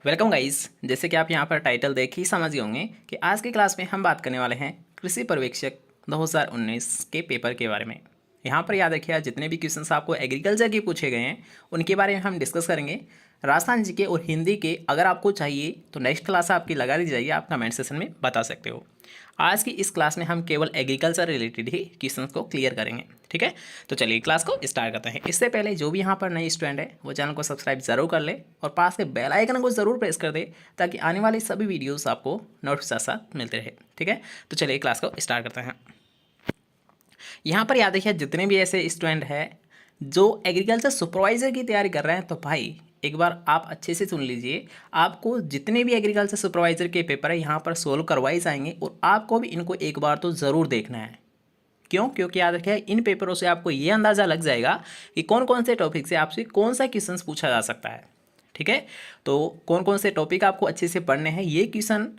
Welcome guys. जैसे कि आप यहाँ पर टाइटल देख ही समझ गए होंगे कि आज की क्लास में हम बात करने वाले हैं कृषि पर्यवेक्षक 2019 के पेपर के बारे में। यहाँ पर याद रखिए जितने भी क्वेश्चंस आपको एग्रीकल्चर के पूछे गए हैं उनके बारे में हम डिस्कस करेंगे। राजस्थान जीके और हिंदी के अगर आपको चाहिए तो नेक्स्ट क्लास आपकी लगा दी जाइए, आप कमेंट सेक्शन में बता सकते हो। आज की इस क्लास में हम केवल एग्रीकल्चर रिलेटेड ही क्वेश्चंस को क्लियर करेंगे, ठीक है। तो चलिए क्लास को स्टार्ट करते हैं। इससे पहले जो भी यहाँ पर नए स्टूडेंट है वो चैनल को सब्सक्राइब जरूर कर ले और पास के बेल आइकन को जरूर प्रेस कर दे ताकि आने वाली सभी वीडियोस आपको नोटिफिकेशन साथ मिलते रहे, ठीक है। तो चलिए क्लास को स्टार्ट करते हैं। यहाँ पर याद रखिए जितने भी ऐसे स्टूडेंट हैं जो एग्रीकल्चर सुपरवाइजर की तैयारी कर रहे हैं तो भाई एक बार आप अच्छे से सुन लीजिए। आपको जितने भी एग्रीकल्चर सुपरवाइजर के पेपर है यहाँ पर सोल्व करवाए जाएंगे और आपको भी इनको एक बार तो ज़रूर देखना है। क्यों? क्योंकि याद रखिए इन पेपरों से आपको ये अंदाज़ा लग जाएगा कि कौन कौन से टॉपिक से आपसे कौन सा क्वेश्चन पूछा जा सकता है, ठीक है। तो कौन कौन से टॉपिक आपको अच्छे से पढ़ने हैं ये क्वेश्चन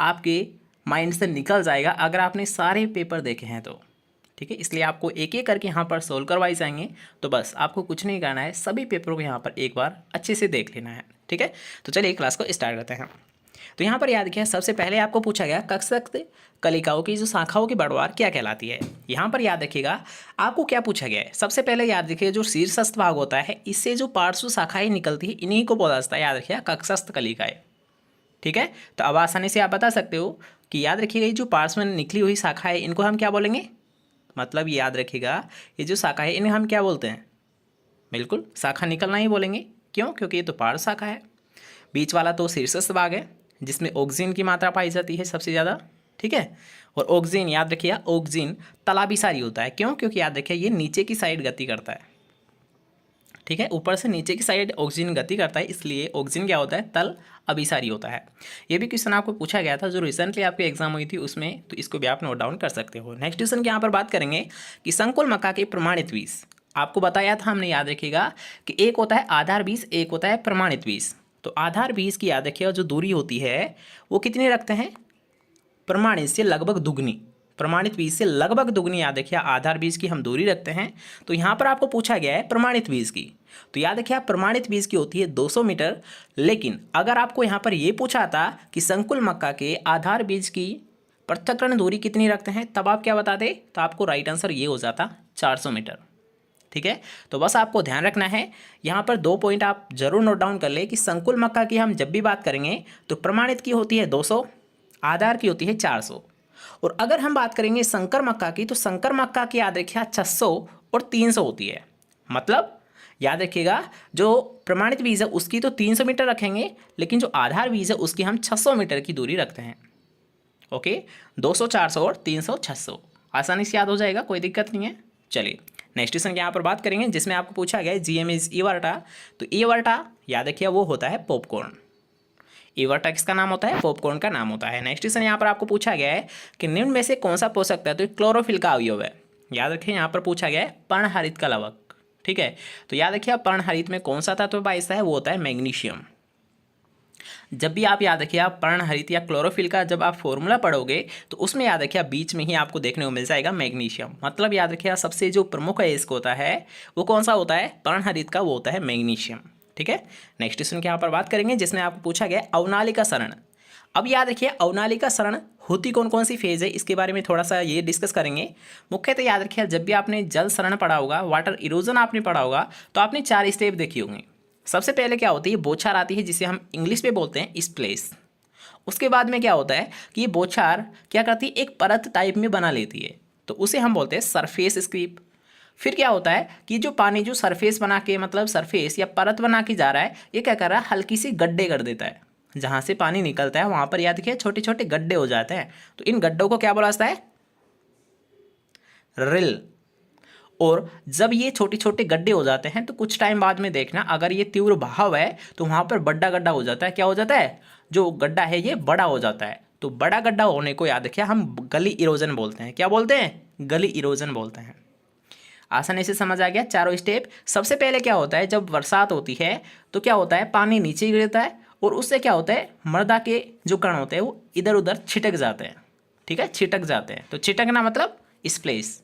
आपके माइंड से निकल जाएगा अगर आपने सारे पेपर देखे हैं तो, ठीक है। इसलिए आपको एक एक करके यहाँ पर सोल्व करवाए जाएंगे। तो बस आपको कुछ नहीं करना है, सभी पेपरों को यहाँ पर एक बार अच्छे से देख लेना है, ठीक है। तो चलिए क्लास को स्टार्ट करते हैं। तो यहाँ पर याद किया सबसे पहले आपको पूछा गया कक्षक कलिकाओं की जो शाखाओं की बढ़वार क्या कहलाती है। यहाँ पर याद रखिएगा आपको क्या पूछा गया है। सबसे पहले याद रखिए जो शीर्षस्थ भाग होता है इससे जो पार्श्व शाखाएं निकलती है इन्हीं को बोला जाता है, याद रखिए कक्षस्थ कलिकाएं, ठीक है। तो अब आसानी से आप बता सकते हो कि याद रखिएगा जो पार्श्व में निकली हुई शाखा है इनको हम क्या बोलेंगे। मतलब याद रखिएगा ये जो शाखा है इन्हें हम क्या बोलते हैं, बिल्कुल शाखा निकलना ही बोलेंगे। क्यों? क्योंकि ये तो पार्श्व शाखा है। बीच वाला तो शीर्षस्थ भाग है जिसमें ऑक्सीजन की मात्रा पाई जाती है सबसे ज़्यादा, ठीक है। और ऑक्सीजन याद रखिए ऑक्सीजन तलाभिसारी होता है। क्यों? क्योंकि याद रखिए ये नीचे की साइड गति करता है, ठीक है। ऊपर से नीचे की साइड ऑक्सीजन गति करता है इसलिए ऑक्सीजन क्या होता है, तल अभिसारी होता है। ये भी क्वेश्चन आपको पूछा गया था जो रिसेंटली आपकी एग्जाम हुई थी उसमें, तो इसको भी आप नोट डाउन कर सकते हो। नेक्स्ट क्वेश्चन की यहाँ पर बात करेंगे कि संकुल मक्का के प्रमाणित बीज। आपको बताया था हमने, याद रखिएगा कि एक होता है आधार बीज, एक होता है प्रमाणित बीज। तो आधार बीज की याद रखिएगा जो दूरी होती है वो कितनी रखते हैं, प्रमाणित से लगभग दुगनी। प्रमाणित बीज से लगभग दुगनी याद रखिए आधार बीज की हम दूरी रखते हैं। तो यहाँ पर आपको पूछा गया है प्रमाणित बीज की, तो याद रखिए प्रमाणित बीज की होती है 200 मीटर। लेकिन अगर आपको यहाँ पर ये पूछा था कि संकुल मक्का के आधार बीज की पृथक्करण दूरी कितनी रखते हैं तब आप क्या बताते, तो आपको राइट आंसर ये हो जाता 400 मीटर, ठीक है। तो बस आपको ध्यान रखना है यहाँ पर 2 पॉइंट आप जरूर नोट डाउन कर ले कि संकुल मक्का की हम जब भी बात करेंगे तो प्रमाणित की होती है 200, आधार की होती है 400। और अगर हम बात करेंगे संकर मक्का की तो संकर मक्का की याद रखिए 600 और 300 होती है। मतलब याद रखिएगा जो प्रमाणित बीज है उसकी तो 300 मीटर रखेंगे लेकिन जो आधार बीज है उसकी हम 600 मीटर की दूरी रखते हैं। ओके, 200 400 और 300 600 आसानी से याद हो जाएगा, कोई दिक्कत नहीं है। चलिए नेक्स्ट क्वेश्चन की यहाँ पर बात करेंगे जिसमें आपको पूछा गया है जीएम इज इवर्टा। तो इवर्टा याद रखिए वो होता है पॉपकॉर्न। इवर्टा किसका नाम होता है, पॉपकॉर्न का नाम होता है। नेक्स्ट क्वेश्चन यहाँ पर आपको पूछा गया है कि निम्न में से कौन सा पोषक तत्व तो क्लोरोफिल का अवयव है। याद रखिए यहाँ पर पूछा गया है पर्णहरित का लवक, ठीक है। तो याद रखिए पर्णहरित में कौन सा तत्व पाया जाता है, वो होता है मैग्नीशियम। जब भी आप याद रखिए आप पर्णहरित या क्लोरोफिल का जब आप फॉर्मूला पढ़ोगे तो उसमें याद रखिए बीच में ही आपको देखने को मिल जाएगा मैग्नीशियम। मतलब याद रखिए सबसे जो प्रमुख अयस्क होता है वो कौन सा होता है, पर्णहरित का, वो होता है मैग्नीशियम, ठीक है। नेक्स्ट क्वेश्चन की यहाँ पर बात करेंगे जिसमें आपको पूछा गया अवनालिका सरण। अब याद रखिए अवनालिका सरण होती कौन कौन सी फेज है इसके बारे में थोड़ा सा ये डिस्कस करेंगे। मुख्यतः याद रखिए जब भी आपने जल सरण पढ़ा होगा, वाटर इरोजन आपने पढ़ा होगा तो आपने 4 स्टेप देखी होंगी। सबसे पहले क्या होती है, बौछार आती है जिसे हम इंग्लिश में बोलते हैं स्प्लेश। उसके बाद में क्या होता है कि ये बौछार क्या करती है, एक परत टाइप में बना लेती है तो उसे हम बोलते हैं सरफेस स्क्रीप। फिर क्या होता है कि जो पानी जो सरफेस बना के मतलब सरफेस या परत बना के जा रहा है ये क्या कर रहा है, हल्की सी गड्ढे कर देता है। जहाँ से पानी निकलता है वहाँ पर याद रखिए छोटे छोटे गड्ढे हो जाते हैं। तो इन गड्ढों को क्या बोला जाता है, रिल। और जब ये छोटे छोटे गड्ढे हो जाते हैं तो कुछ टाइम बाद में देखना अगर ये तीव्र बहाव है तो वहाँ पर बड़ा गड्ढा हो जाता है। क्या हो जाता है, जो गड्ढा है ये बड़ा हो जाता है। तो बड़ा गड्ढा होने को याद रखिए हम गली इरोजन बोलते हैं। क्या बोलते हैं, गली इरोजन बोलते हैं। आसानी से समझ आ गया चारों स्टेप। सबसे पहले क्या होता है, जब बरसात होती है तो क्या होता है, पानी नीचे गिरता है और उससे क्या होता है, मृदा के जो कण होते हैं वो इधर उधर छिटक जाते हैं, ठीक है, छिटक जाते हैं। तो छिटकना मतलब स्प्लेश।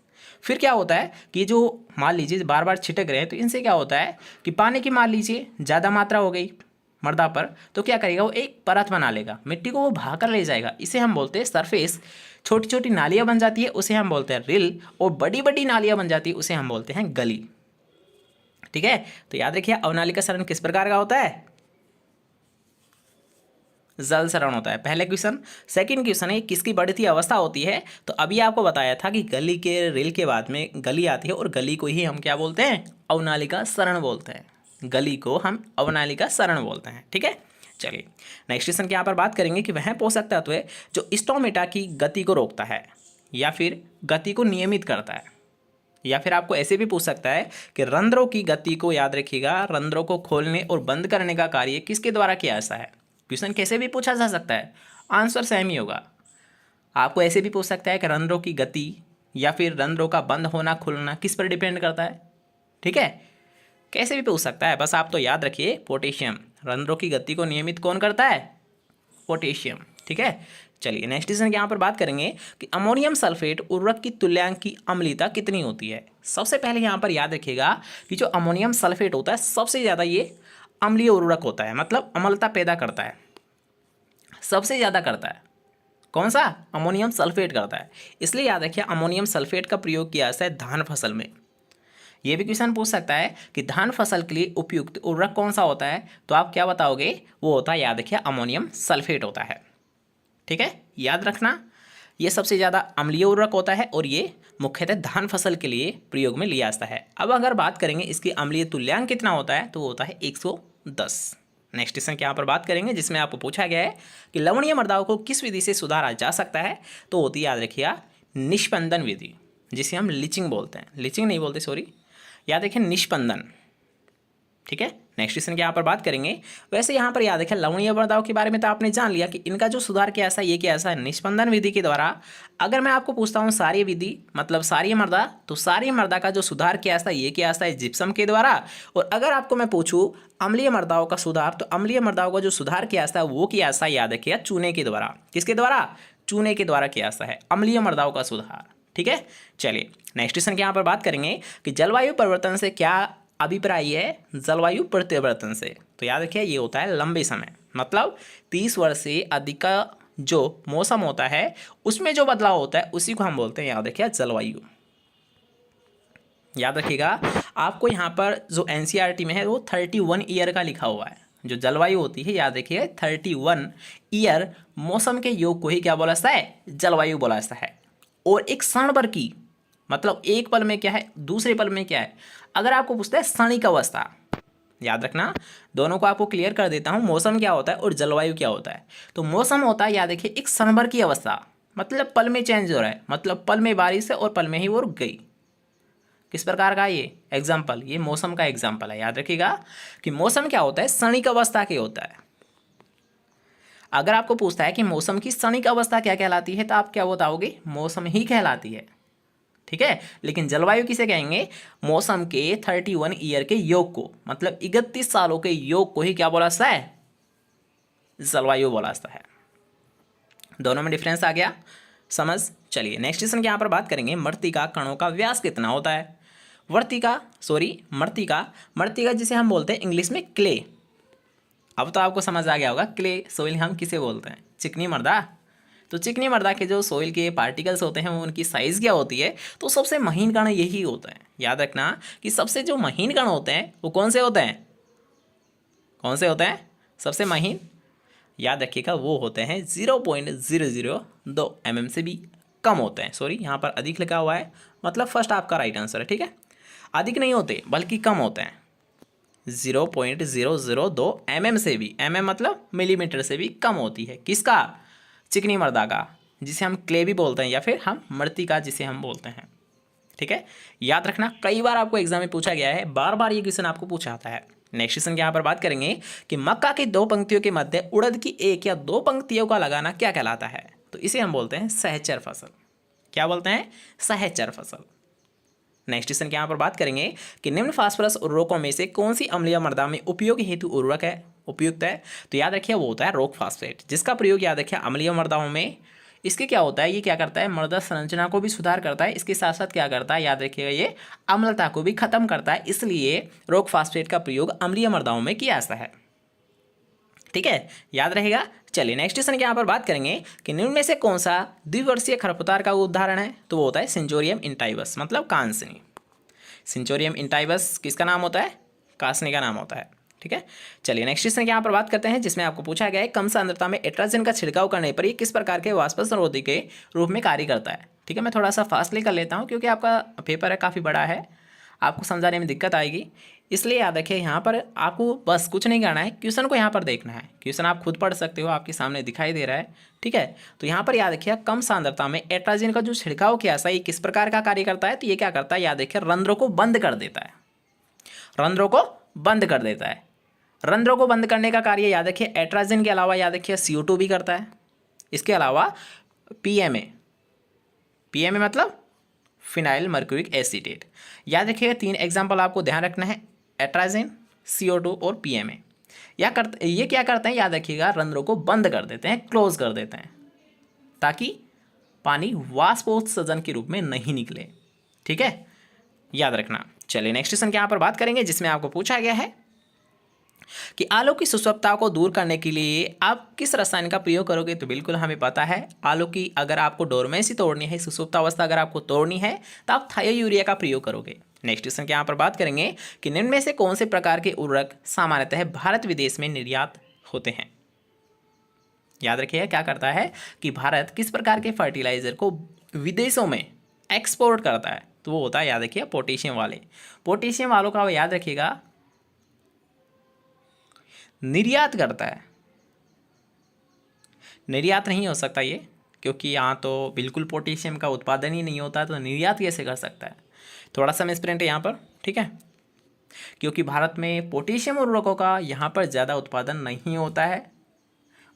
फिर क्या होता है कि जो मान लीजिए बार बार छिटक रहे हैं तो इनसे क्या होता है कि पानी की मान लीजिए ज़्यादा मात्रा हो गई, मृदा पर, तो क्या करेगा, वो एक परत बना लेगा, मिट्टी को वो भाकर ले जाएगा, इसे हम बोलते हैं सरफेस। छोटी छोटी नालियाँ बन जाती है, उसे हम बोलते हैं रिल, और बड़ी बड़ी नालियाँ बन जाती है, उसे हम बोलते हैं गली। ठीक है, तो याद रखिए अवनालिका सरण किस प्रकार का होता है, जल सरण होता है, पहले क्वेश्चन। सेकंड क्वेश्चन है किसकी बढ़ती अवस्था होती है, तो अभी आपको बताया था कि गली के रेल के बाद में गली आती है, और गली को ही हम क्या बोलते हैं, अवनालिका सरण बोलते हैं, गली को हम अवनालिका सरण बोलते हैं। ठीक है, चलिए नेक्स्ट क्वेश्चन की यहाँ पर बात करेंगे कि वह पोषक तत्व है जो स्टोमेटा की गति को रोकता है या फिर गति को नियमित करता है, या फिर आपको ऐसे भी पूछ सकता है कि रंध्रों की गति को, याद रखिएगा, रंध्रों को खोलने और बंद करने का कार्य किसके द्वारा किया जाता है। क्वेश्चन कैसे भी पूछा जा सकता है, आंसर सेम ही होगा। आपको ऐसे भी पूछ सकता है कि रंध्रों की गति या फिर रंध्रों का बंद होना खुलना किस पर डिपेंड करता है। ठीक है, कैसे भी पूछ सकता है, बस आप तो याद रखिए पोटेशियम, रंध्रों की गति को नियमित कौन करता है, पोटेशियम। ठीक है, चलिए नेक्स्ट क्वेश्चन की यहाँ पर बात करेंगे कि अमोनियम सल्फेट उर्वरक की तुल्यांक की अम्लता कितनी होती है। सबसे पहले यहाँ पर याद रखिएगा कि जो अमोनियम सल्फेट होता है सबसे ज़्यादा ये अम्लीय उर्वरक होता है, मतलब अम्लता पैदा करता है, सबसे ज़्यादा करता है। कौन सा, अमोनियम सल्फेट करता है, इसलिए याद रखिए अमोनियम सल्फेट का प्रयोग किया जाता है धान फसल में। ये भी क्वेश्चन पूछ सकता है कि धान फसल के लिए उपयुक्त उर्वरक कौन सा होता है, तो आप क्या बताओगे, वो होता है, याद रखिए अमोनियम सल्फेट होता है। ठीक है, याद रखना ये सबसे ज़्यादा अम्लीय उर्वरक होता है और ये मुख्यतः धान फसल के लिए प्रयोग में लिया जाता है। अब अगर बात करेंगे इसकी अम्लीय तुल्यांक कितना होता है, तो वो होता है 110। नेक्स्ट क्वेश्चन के यहाँ पर बात करेंगे जिसमें आपको पूछा गया है कि लवणीय मृदाओं को किस विधि से सुधारा जा सकता है, तो होती है, याद रखिएगा, निष्पंदन विधि, जिसे हम लीचिंग बोलते हैं, लीचिंग नहीं बोलते, सॉरी, याद रखिए निष्पंदन। ठीक है, नेक्स्ट क्वेश्चन की यहाँ पर बात करेंगे। वैसे यहाँ पर याद रखिए लवणीय मृदाओं के बारे में तो आपने जान लिया कि इनका जो सुधार किया ऐसा, ये क्या ऐसा है, निष्पंदन विधि के द्वारा। अगर मैं आपको पूछता हूँ सारी विधि मतलब सारी मृदा, तो सारी मृदा का जो सुधार किया ऐसा, ये क्या ऐसा है, जिप्सम के द्वारा। और अगर आपको मैं पूछूँ अम्लीय मृदाओं का सुधार, तो अम्लीय मृदाओं का जो सुधार किया ऐसा वो किया ऐसा, याद रखिएगा, चूने के द्वारा। किसके द्वारा, चूने के द्वारा किया ऐसा है अम्लीय मृदाओं का सुधार। ठीक है, चलिए नेक्स्ट क्वेश्चन की यहाँ पर बात करेंगे कि जलवायु परिवर्तन से क्या अभिप्राय है, जलवायु परिवर्तन से, तो याद रखिए ये होता है लंबे समय, मतलब 30 वर्ष से अधिक का जो मौसम होता है उसमें जो बदलाव होता है उसी को हम बोलते हैं, याद रखिए, जलवायु। याद रखिएगा आपको यहाँ पर जो एनसीईआरटी में है वो 31 ईयर का लिखा हुआ है, जो जलवायु होती है, याद रखिए 31 ईयर मौसम के योग को ही क्या बोला जाता है, जलवायु बोला जाता है। और एक क्षण भर की, मतलब एक पल में क्या है, दूसरे पल में क्या है। अगर आपको पूछता है क्षणिक अवस्था, याद रखना, दोनों को आपको क्लियर कर देता हूँ, मौसम क्या होता है और जलवायु क्या होता है। तो मौसम होता है, याद रखिए, एक क्षण भर की अवस्था, मतलब पल में चेंज हो रहा है, मतलब पल में बारिश है और पल में ही वो रुक गई। किस प्रकार का ये एग्जाम्पल, ये मौसम का एग्जाम्पल है। याद रखिएगा कि मौसम क्या होता है, क्षणिक अवस्था के होता है। अगर आपको पूछता है कि मौसम की क्षणिक अवस्था क्या कहलाती है, तो आप क्या बताओगे, मौसम ही कहलाती है। ठीक है, लेकिन जलवायु किसे कहेंगे, मौसम के 31 ईयर के योग को, मतलब 31 सालों के योग को ही क्या बोला जाता है, जलवायु बोला जाता है। दोनों में डिफरेंस आ गया समझ। चलिए नेक्स्ट क्वेश्चन की यहाँ पर बात करेंगे, मृत्तिका कणों का व्यास कितना होता है। मृत्तिका जिसे हम बोलते हैं इंग्लिश में क्ले। अब तो आपको समझ आ गया होगा क्ले सोइल हम किसे बोलते हैं, चिकनी मृदा। तो चिकनी मृदा के जो सोइल के पार्टिकल्स होते हैं उनकी साइज़ क्या होती है, तो सबसे महीन कण यही होता है। याद रखना कि सबसे जो महीन कण होते हैं वो कौन से होते हैं, कौन से होते हैं सबसे महीन, याद रखिएगा वो होते हैं 0.002 mm से भी कम होते हैं। सॉरी, यहाँ पर अधिक लिखा हुआ है, मतलब फर्स्ट आपका राइट आंसर है। ठीक है, अधिक नहीं होते बल्कि कम होते हैं, 0.002 mm से भी, mm मतलब मिलीमीटर से भी कम होती है। किसका, चिकनी मृदा का, जिसे हम क्ले भी बोलते हैं या फिर हम मृत्तिका जिसे हम बोलते हैं। ठीक है, याद रखना, कई बार आपको एग्जाम में पूछा गया है, बार बार ये क्वेश्चन आपको पूछा आता है। नेक्स्ट क्वेश्चन यहाँ पर बात करेंगे कि मक्का की 2 पंक्तियों के मध्य उड़द की 1 या 2 पंक्तियों का लगाना क्या कहलाता है, तो इसे हम बोलते हैं सहचर फसल। क्या बोलते हैं, सहचर फसल। नेक्स्ट क्वेश्चन के यहाँ पर बात करेंगे कि निम्न फास्फोरस उर्वरकों में से कौन सी अम्लीय मृदा में उपयोग हेतु उर्वरक है, उपयुक्त है, तो याद रखिए वो होता है रॉक फास्फेट, जिसका प्रयोग याद रखिए अम्लीय मृदाओं में। इसके क्या होता है, ये क्या करता है, मृदा संरचना को भी सुधार करता है, इसके साथ साथ क्या करता है, याद रखिएगा ये अम्लता को भी खत्म करता है, इसलिए रॉक फास्फेट का प्रयोग अम्लीय मृदाओं में किया जाता है। ठीक है, याद रहेगा। चलिए नेक्स्ट क्वेश्चन की यहाँ पर बात करेंगे कि निम्न में से कौन सा द्विवर्षीय खरपतवार का उदाहरण है, तो वो होता है सिंचोरियम इंटाइबस, मतलब कांसनी। सिंचोरियम इंटाइबस किसका नाम होता है, कांसनी का नाम होता है। ठीक है, चलिए नेक्स्ट क्वेश्चन की यहाँ पर बात करते हैं, जिसमें आपको पूछा गया है कम सांद्रता में एट्राजिन का छिड़काव करने पर ये किस प्रकार के वाष्पशरोधी के रूप में कार्य करता है। ठीक है, मैं थोड़ा सा फास्टली कर लेता हूँ क्योंकि आपका पेपर है काफ़ी बड़ा है, आपको समझाने में दिक्कत आएगी, इसलिए याद रखिए यहाँ पर आपको बस कुछ नहीं करना है, क्वेश्चन को यहाँ पर देखना है। क्वेश्चन आप खुद पढ़ सकते हो, आपके सामने दिखाई दे रहा है। ठीक है, तो यहाँ पर याद रखिए कम सांद्रता में एट्राजिन का जो छिड़काव किया था ये किस प्रकार का कार्य करता है, तो ये क्या करता है, याद रखिए रंध्रों को बंद कर देता है। रंध्रों को बंद कर देता है। रंध्रों को बंद करने का कार्य याद रखिए एट्राजिन के अलावा याद रखिए CO2 भी करता है। इसके अलावा PMA, PMA मतलब फिनाइल मर्क्यूरिक एसीटेट। याद रखिएगा 3 एग्जाम्पल आपको ध्यान रखना है, एट्राजिन, CO2 और PMA। ये क्या करते हैं, याद रखिएगा रंध्रों को बंद कर देते हैं, क्लोज कर देते हैं, ताकि पानी वाष्पोत्सर्जन के रूप में नहीं निकले। ठीक है, याद रखना। चलिए नेक्स्ट क्वेश्चन की यहाँ पर बात करेंगे, जिसमें आपको पूछा गया है कि आलू की सुषुप्तता को दूर करने के लिए आप किस रसायन का प्रयोग करोगे, तो बिल्कुल हमें पता है आलू की अगर आपको डोरमेंसी तोड़नी है, सुषुप्तावस्था अगर आपको तोड़नी है तो आप थायोयूरिया का प्रयोग करोगे। नेक्स्ट क्वेश्चन के यहाँ पर बात करेंगे कि निम्न में से कौन से प्रकार के उर्वरक सामान्यतः भारत विदेश में निर्यात होते हैं। याद रखिएगा क्या करता है कि भारत किस प्रकार के फर्टिलाइजर को विदेशों में एक्सपोर्ट करता है, तो वो होता है याद रखिए पोटेशियम वाले। पोटेशियम वालों का याद रखिएगा निर्यात करता है। निर्यात नहीं हो सकता ये, क्योंकि यहाँ तो बिल्कुल पोटेशियम का उत्पादन ही नहीं होता, तो निर्यात कैसे कर सकता है। थोड़ा सा मिसप्रिंट है यहाँ पर। ठीक है, क्योंकि भारत में पोटेशियम उर्वरकों का यहाँ पर ज़्यादा उत्पादन नहीं होता है,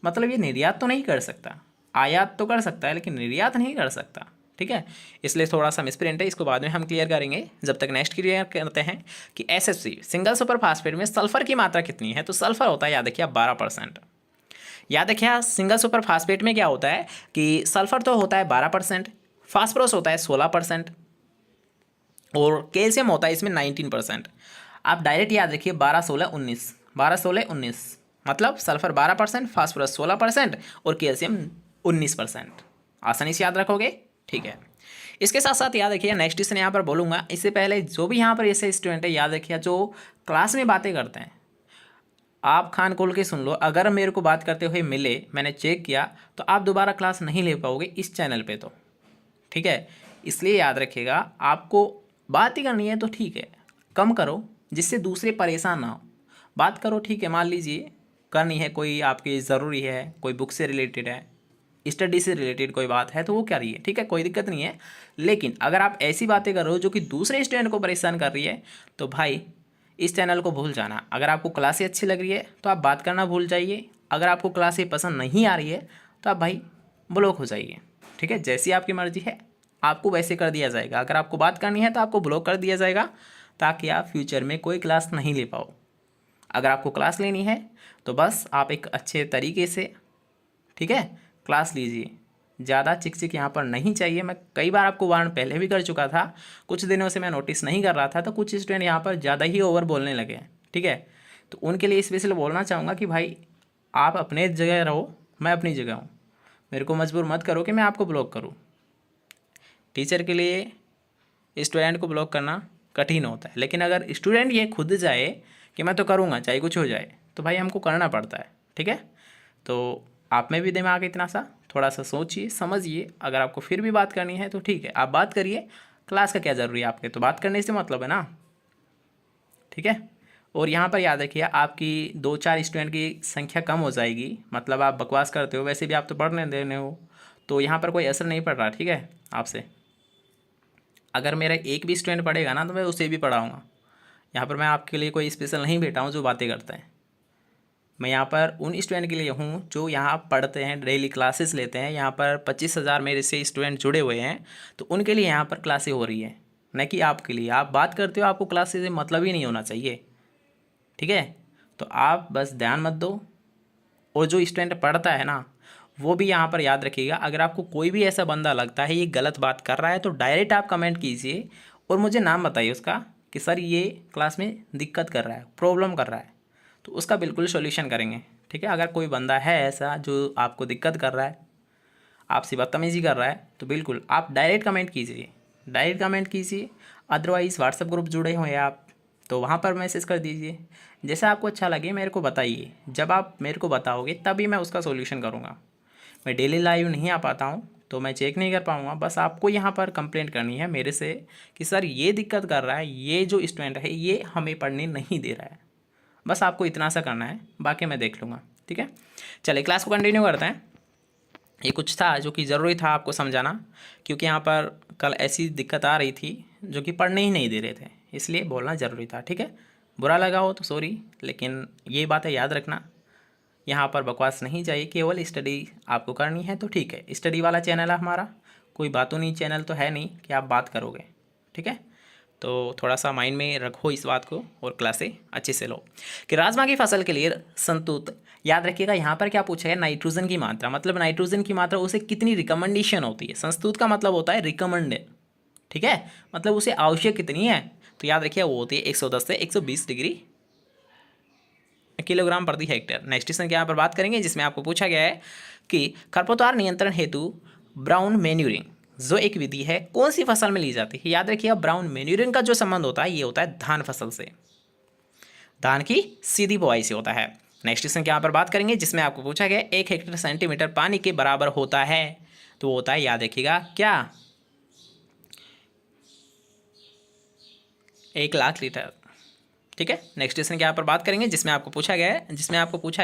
मतलब ये निर्यात तो नहीं कर सकता, आयात तो कर सकता है लेकिन निर्यात नहीं कर सकता। ठीक है, इसलिए थोड़ा सा मिसप्रिंट है, इसको बाद में हम क्लियर करेंगे। जब तक नेक्स्ट क्लियर करते हैं कि SFC सिंगल सुपर फास्फेट में सल्फर की मात्रा कितनी है, तो सल्फर होता है याद रखिए 12%। याद रखिए सिंगल सुपर फास्फेट में क्या होता है कि सल्फर तो होता है 12%, फास्फोरस होता है 16% और कैल्शियम होता है इसमें 19%। आप डायरेक्ट याद रखिए 12, 16, 19, 12, 16, 19, मतलब सल्फर 12%, फास्फोरस 16% और कैल्शियम 19%। आसानी से याद रखोगे। ठीक है, इसके साथ साथ याद रखिए नेक्स्ट क्वेश्चन यहाँ पर बोलूँगा, इससे पहले जो भी यहाँ पर ऐसे स्टूडेंट है याद रखिए जो क्लास में बातें करते हैं, आप कान खोल के सुन लो। अगर मेरे को बात करते हुए मिले, मैंने चेक किया, तो आप दोबारा क्लास नहीं ले पाओगे इस चैनल पे तो। ठीक है, इसलिए याद रखिएगा आपको बात ही करनी है तो ठीक है कम करो, जिससे दूसरे परेशान ना हो। बात करो, ठीक है, मान लीजिए करनी है, कोई आपकी ज़रूरी है, कोई बुक से रिलेटेड है, स्टडी से रिलेटेड कोई बात है, तो वो क्या रही है, ठीक है, कोई दिक्कत नहीं है। लेकिन अगर आप ऐसी बातें कर रहे हो जो कि दूसरे स्टूडेंट को परेशान कर रही है, तो भाई इस चैनल को भूल जाना। अगर आपको क्लासें अच्छी लग रही है तो आप बात करना भूल जाइए, अगर आपको क्लासें पसंद नहीं आ रही है तो आप भाई ब्लॉक हो जाइए। ठीक है, जैसी आपकी मर्ज़ी है आपको वैसे कर दिया जाएगा। अगर आपको बात करनी है तो आपको ब्लॉक कर दिया जाएगा, ताकि आप फ्यूचर में कोई क्लास नहीं ले पाओ। अगर आपको क्लास लेनी है तो बस आप एक अच्छे तरीके से, ठीक है, क्लास लीजिए। ज़्यादा चिक चिक यहाँ पर नहीं चाहिए। मैं कई बार आपको वार्न पहले भी कर चुका था, कुछ दिनों से मैं नोटिस नहीं कर रहा था, तो कुछ स्टूडेंट यहाँ पर ज़्यादा ही ओवर बोलने लगे हैं। ठीक है, तो उनके लिए स्पेशल बोलना चाहूँगा कि भाई आप अपने जगह रहो, मैं अपनी जगह हूँ, मेरे को मजबूर मत करो कि मैं आपको ब्लॉक करूँ। टीचर के लिए स्टूडेंट को ब्लॉक करना कठिन होता है, लेकिन अगर स्टूडेंट ये खुद जाए कि मैं तो करूँगा चाहे कुछ हो जाए, तो भाई हमको करना पड़ता है। ठीक है, तो आप में भी दिमाग इतना सा, थोड़ा सा सोचिए समझिए। अगर आपको फिर भी बात करनी है तो ठीक है, आप बात करिए, क्लास का क्या ज़रूरी है, आपके तो बात करने से मतलब है ना। ठीक है, और यहाँ पर याद रखिए आपकी 2-4 स्टूडेंट की संख्या कम हो जाएगी, मतलब आप बकवास करते हो, वैसे भी आप तो पढ़ने देने हो, तो यहाँ पर कोई असर नहीं पड़ रहा। ठीक है, आपसे अगर मेरा एक भी स्टूडेंट पढ़ेगा ना तो मैं उसे भी पढ़ाऊँगा। यहाँ पर मैं आपके लिए कोई स्पेशल नहीं बैठा हूँ जो बातें करते हैं। मैं यहाँ पर उन स्टूडेंट के लिए हूँ जो यहाँ पढ़ते हैं, डेली क्लासेस लेते हैं। यहाँ पर 25,000 मेरे से स्टूडेंट जुड़े हुए हैं, तो उनके लिए यहाँ पर क्लासेस हो रही है, न कि आपके लिए। आप बात करते हो, आपको क्लासेस से मतलब ही नहीं होना चाहिए। ठीक है, तो आप बस ध्यान मत दो। और जो स्टूडेंट पढ़ता है ना, वो भी यहाँ पर याद रखिएगा, अगर आपको कोई भी ऐसा बंदा लगता है ये गलत बात कर रहा है, तो डायरेक्ट आप कमेंट कीजिए और मुझे नाम बताइए उसका कि सर ये क्लास में दिक्कत कर रहा है, प्रॉब्लम कर रहा है, तो उसका बिल्कुल सॉल्यूशन करेंगे। ठीक है। अगर कोई बंदा है ऐसा जो आपको दिक्कत कर रहा है, आपसे बदतमीजी कर रहा है, तो बिल्कुल आप डायरेक्ट कमेंट कीजिए, डायरेक्ट कमेंट कीजिए। अदरवाइज़ व्हाट्सएप ग्रुप जुड़े हुए हैं आप, तो वहाँ पर मैसेज कर दीजिए। जैसा आपको अच्छा लगे मेरे को बताइए, जब आप मेरे को बताओगे तभी मैं उसका सोल्यूशन करूँगा। मैं डेली लाइव नहीं आ पाता हूँ तो मैं चेक नहीं कर पाऊँगा। बस आपको यहाँ पर कंप्लेंट करनी है मेरे से कि सर ये दिक्कत कर रहा है, ये जो स्टूडेंट है ये हमें पढ़ने नहीं दे रहा है। बस आपको इतना सा करना है, बाकी मैं देख लूँगा। ठीक है, चलिए क्लास को कंटिन्यू करते हैं। ये कुछ था जो कि ज़रूरी था आपको समझाना, क्योंकि यहाँ पर कल ऐसी दिक्कत आ रही थी जो कि पढ़ने ही नहीं दे रहे थे, इसलिए बोलना ज़रूरी था। ठीक है, बुरा लगा हो तो सॉरी, लेकिन ये बातें याद रखना, यहाँ पर बकवास नहीं चाहिए, केवल स्टडी आपको करनी है तो ठीक है। स्टडी वाला चैनल है हमारा, कोई बातों नहीं चैनल तो है नहीं कि आप बात करोगे। ठीक है, तो थोड़ा सा माइंड में रखो इस बात को और क्लासें अच्छे से लो। कि राजमा की फसल के लिए संतुत, याद रखिएगा यहाँ पर क्या पूछा है, नाइट्रोजन की मात्रा, मतलब नाइट्रोजन की मात्रा उसे कितनी रिकमेंडेशन होती है। संस्तुत का मतलब होता है रिकमेंडेड। ठीक है, मतलब उसे आवश्यक कितनी है, तो याद रखिए वो होती है 110 से 120 डिग्री किलोग्राम प्रति हेक्टेयर। नेक्स्ट क्वेश्चन की यहाँ पर बात करेंगे, जिसमें आपको पूछा गया है कि खरपतवार नियंत्रण हेतु ब्राउन मैन्यूरिंग जो एक विधि है कौन सी फसल में ली जाती है। याद रखिएगा ब्राउन मैन्यूरिंग का जो संबंध होता है ये होता है धान फसल से, धान की सीधी बुआई से होता है। नेक्स्ट क्वेश्चन की यहाँ पर बात करेंगे, जिसमें आपको पूछा गया 1 हेक्टेयर सेंटीमीटर पानी के बराबर होता है, तो वो होता है, याद रखिएगा क्या, 1 लाख लीटर। ठीक है, नेक्स्ट क्वेश्चन की यहाँ पर बात करेंगे, जिसमें आपको पूछा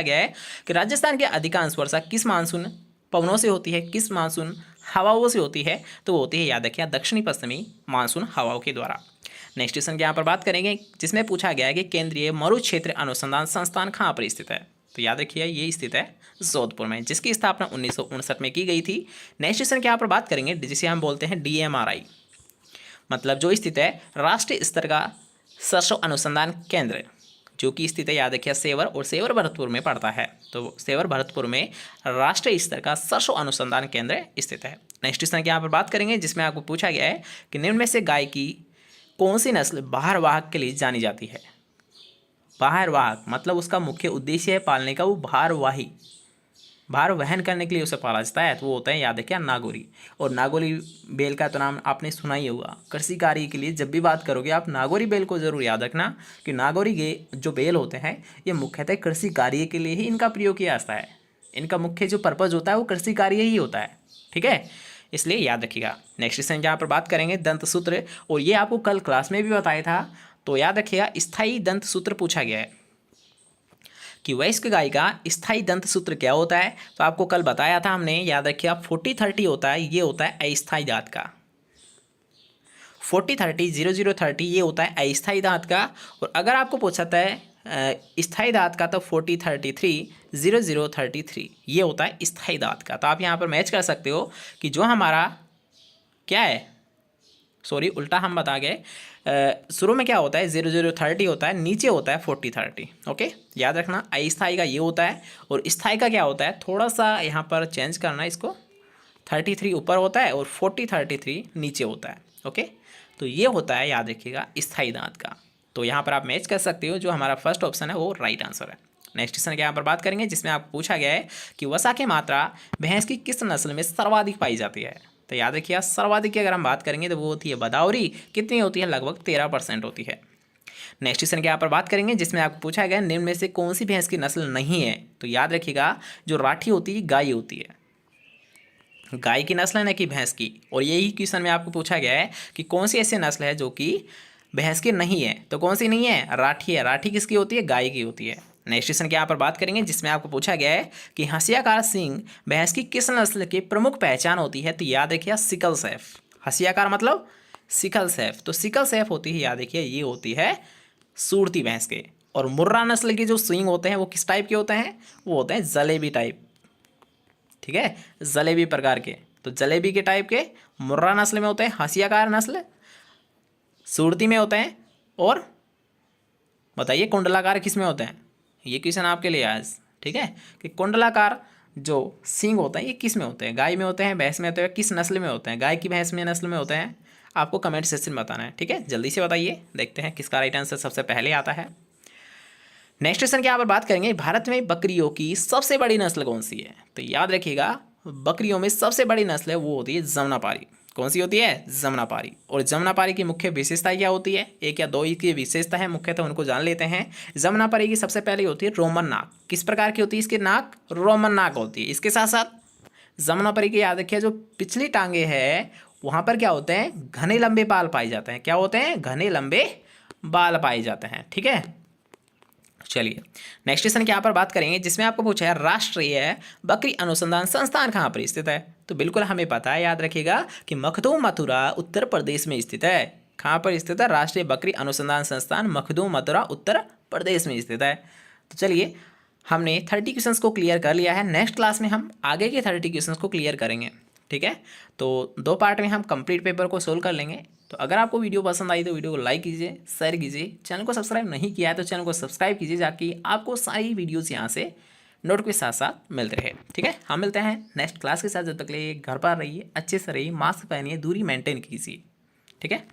गया है कि राजस्थान की अधिकांश वर्षा किस मानसून पवनों से होती है, किस मानसून हवाओं से होती है, तो वो होती है, याद रखिए, दक्षिणी पश्चिमी मानसून हवाओं के द्वारा। नेक्स्ट क्वेश्चन के यहाँ पर बात करेंगे, जिसमें पूछा गया है कि केंद्रीय मरु क्षेत्र अनुसंधान संस्थान कहाँ पर स्थित है, तो याद रखिए ये स्थित है जोधपुर में, जिसकी स्थापना 1959 में की गई थी। नेक्स्ट क्वेश्चन के यहाँ पर बात करेंगे, जिसे हम बोलते हैं DMRI, मतलब जो स्थित है राष्ट्रीय स्तर का सरसों अनुसंधान केंद्र, जो कि स्थित है, याद रखिए, सेवर, और सेवर भरतपुर में पड़ता है। तो सेवर भरतपुर में राष्ट्रीय स्तर का सरसों अनुसंधान केंद्र स्थित है। नेक्स्ट क्वेश्चन की यहाँ पर बात करेंगे, जिसमें आपको पूछा गया है कि निम्न में से गाय की कौन सी नस्ल बाहर वाहक के लिए जानी जाती है। बाहर वाहक मतलब उसका मुख्य उद्देश्य है पालने का, वो भारवाही, भार वहन करने के लिए उसे पाला जाता है, तो वो होता है, याद रखिए, नागोरी। और नागोरी बेल का तो नाम आपने सुना ही होगा। कृषि कार्य के लिए जब भी बात करोगे आप नागोरी बेल को जरूर याद रखना कि नागोरी के जो बेल होते हैं ये मुख्यतः कृषि कार्य के लिए ही इनका प्रयोग किया जाता है। इनका मुख्य जो पर्पज़ होता है वो कृषि कार्य ही होता है। ठीक है, इसलिए याद रखिएगा। नेक्स्ट क्वेश्चन यहाँ पर बात करेंगे दंत सूत्र, और ये आपको कल क्लास में भी बताया था, तो याद रखिएगा स्थायी दंत सूत्र पूछा गया है कि वयस्क गाय का स्थायी दंत सूत्र क्या होता है, तो आपको कल बताया था हमने, याद रखिएगा 40-30 होता है, ये होता है अस्थायी दांत का। 40-30 00-30 ये होता है अस्थायी दांत का। और अगर आपको पूछता है स्थायी दांत का, तो 40-33 00-33 ये होता है स्थायी दांत का। तो आप यहाँ पर मैच कर सकते हो कि जो हमारा क्या है, सॉरी उल्टा हम बता गए, शुरू में क्या होता है 00-30 होता है, नीचे होता है 40-30। ओके, याद रखना अस्थायी का ये होता है, और स्थायी का क्या होता है, थोड़ा सा यहाँ पर चेंज करना, इसको 33 ऊपर होता है और 40-33 नीचे होता है। ओके, तो ये होता है, याद रखिएगा, स्थायी दांत का। तो यहाँ पर आप मैच कर सकते हो, जो हमारा फर्स्ट ऑप्शन है वो राइट आंसर है। नेक्स्ट क्वेश्चन के यहाँ पर बात करेंगे, जिसमें आपको पूछा गया है कि वसा की मात्रा भैंस की किस नस्ल में सर्वाधिक पाई जाती है, तो याद रखिए सर्वाधिक की अगर हम बात करेंगे तो वो होती है बदावरी। कितनी होती है, लगभग 13% होती है। नेक्स्ट क्वेश्चन के यहाँ पर बात करेंगे, जिसमें आपको पूछा गया निम्न में से कौन सी भैंस की नस्ल नहीं है, तो याद रखिएगा जो राठी होती है गाय होती है, गाय की नस्ल है न कि भैंस की। और यही क्वेश्चन में आपको पूछा गया है कि कौन सी ऐसी नस्ल है जो कि भैंस की नहीं है, तो कौन सी नहीं है, राठी है। राठी किसकी होती है, गाय की होती है। नेक्स्ट क्वेश्चन के यहाँ पर बात करेंगे, जिसमें आपको पूछा गया है कि हंसियाकार सींग भैंस की किस नस्ल की प्रमुख पहचान होती है, तो याद रखिए सिकल सैफ। हंसियाकार मतलब सिकल सैफ, तो सिकल सैफ होती है, याद रखिए ये होती है सूरती भैंस के। और मुर्रा नस्ल के जो सींग होते हैं वो किस टाइप के होते हैं, वो होते हैं जलेबी टाइप। ठीक है, जलेबी प्रकार के, तो जलेबी के टाइप के मुर्रा नस्ल में होते हैं, हंसियाकार नस्ल सूरती में होते हैं, और बताइए कुंडलाकार किस में होते हैं। ये क्वेश्चन आपके लिए आज, ठीक है, कि कुंडलाकार जो सींग होते हैं ये किस में होते हैं, गाय में होते हैं, भैंस में होते हैं, किस नस्ल में होते हैं, गाय की भैंस में नस्ल में होते हैं, आपको कमेंट सेक्शन में बताना है। ठीक है, जल्दी से बताइए, देखते हैं किसका राइट आंसर सबसे पहले आता है। नेक्स्ट क्वेश्चन की यहाँ पर बात करेंगे, भारत में बकरियों की सबसे बड़ी नस्ल कौन सी है? तो याद रखिएगा, बकरियों में सबसे बड़ी नस्ल है वो होती है जमुनापारी। कौन सी होती है? जमुनापारी। और जमुनापारी की मुख्य विशेषता क्या होती है? एक या दो ही की विशेषता है, मुख्यतः उनको जान लेते हैं। जमुनापारी की सबसे पहले होती है रोमन नाक। किस प्रकार की होती है इसकी नाक? रोमन नाक होती है। इसके साथ साथ जमुनापारी की याद रखिए, जो पिछली टांगे है वहाँ पर क्या होते हैं? घने लंबे बाल पाए जाते हैं। क्या होते हैं? घने लंबे बाल पाए जाते हैं। ठीक है, चलिए नेक्स्ट क्वेश्चन की यहाँ पर बात करेंगे, जिसमें आपको पूछा है राष्ट्रीय बकरी अनुसंधान संस्थान कहाँ पर स्थित है? तो बिल्कुल हमें पता है, याद रखिएगा कि मखदूम मथुरा उत्तर प्रदेश में स्थित है। कहाँ पर स्थित है? राष्ट्रीय बकरी अनुसंधान संस्थान मखदूम मथुरा उत्तर प्रदेश में स्थित है। तो चलिए, हमने 30 क्वेश्चंस को क्लियर कर लिया है। नेक्स्ट क्लास में हम आगे के 30 क्वेश्चंस को क्लियर करेंगे। ठीक है, तो 2 पार्ट में हम कंप्लीट पेपर को सोल्व कर लेंगे। तो अगर आपको वीडियो पसंद आई तो वीडियो को लाइक कीजिए, शेयर कीजिए। चैनल को सब्सक्राइब नहीं किया है तो चैनल को सब्सक्राइब कीजिए, ताकि आपको सारी वीडियोज़ यहाँ से नोट के साथ साथ मिलते रहे। ठीक है, हम मिलते हैं नेक्स्ट क्लास के साथ। जब तक के लिए घर पर रहिए, अच्छे से रहिए, मास्क पहनिए, दूरी मेंटेन कीजिए। ठीक है।